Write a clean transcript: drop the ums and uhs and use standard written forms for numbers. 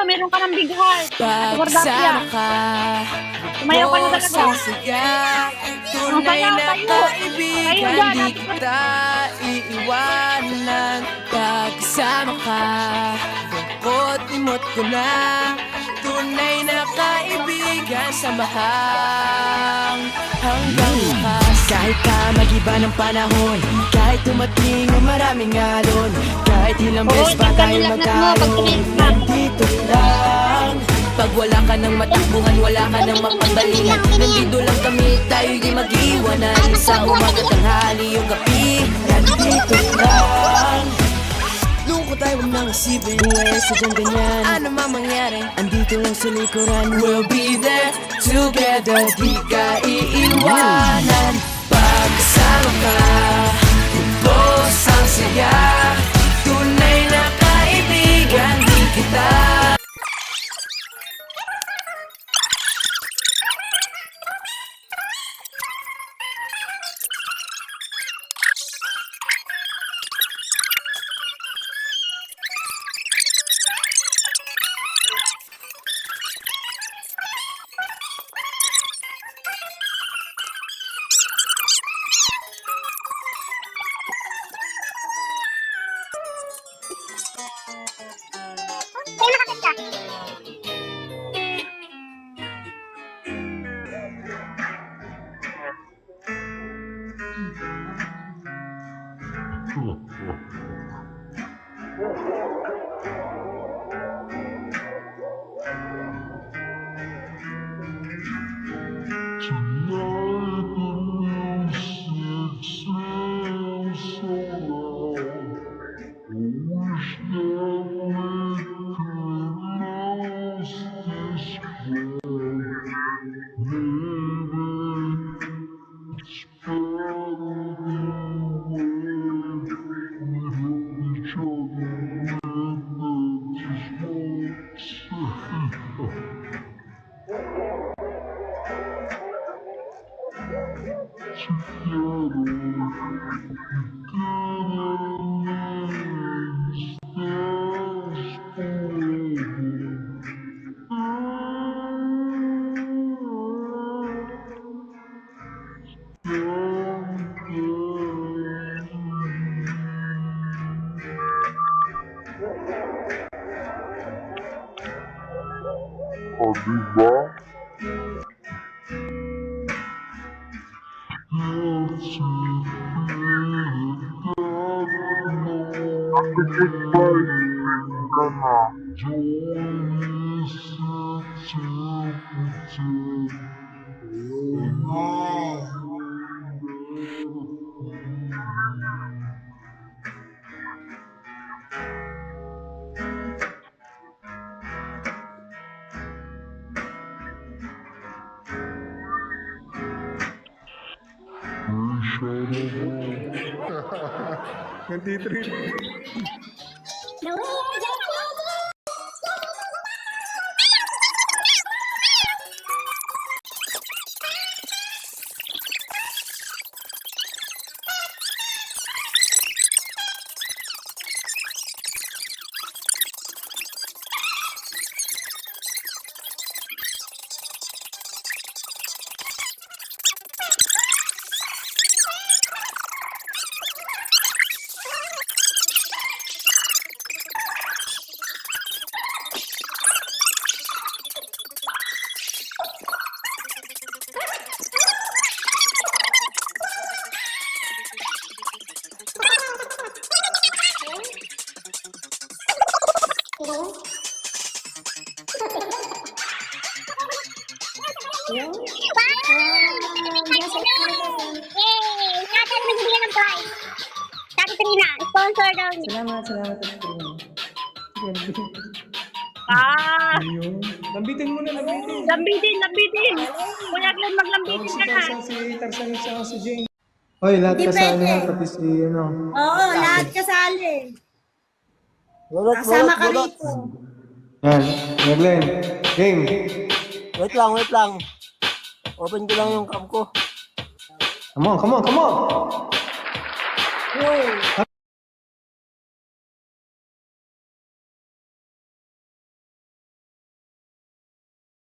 meron ka ng big heart. Pagsama ka, Tumayaw ka na talaga. saya, tunay na kaibigan, di kita iiwanan. Pagsama ka, imot ko na, tunay na kaibigan, samahan hanggang wakas. Kahit pa mag-iba ng panahon, kahit tumating ang maraming alon, kahit ilang beses pa tayo magkaroon, nandito lang. Pag wala ka ng matakbuhan, wala ka ng mapagbalingan, nandito lang kami, tayo'y di mag-iwanan. Sa umaga, tanghali, yung gabi, nandito lang. Lungkot tayo, huwag nang isipin, buhay sa dyan ganyan, ano man mangyari, andito lang sa likuran. We'll be there together, di ka iiwanan. Pagkasama ka, lubos ang saya, tunay na kaibigan, di kita. Diba? Nakikipag ka na. Nagtitrip. Sponsor daw niya. Salamat sa Ah! Lambitin mo na, lambitin. Lambitin! Kuya Glenn, maglambitin ka na. Si Tarzan at saka si Jane. Hoy, lahat kasali ha, pati si ano. Oo, lahat kasali. Kasama ka rito. Yan, Glenn. Game. Wait lang. Open ko lang yung cam ko. Come on. Yo.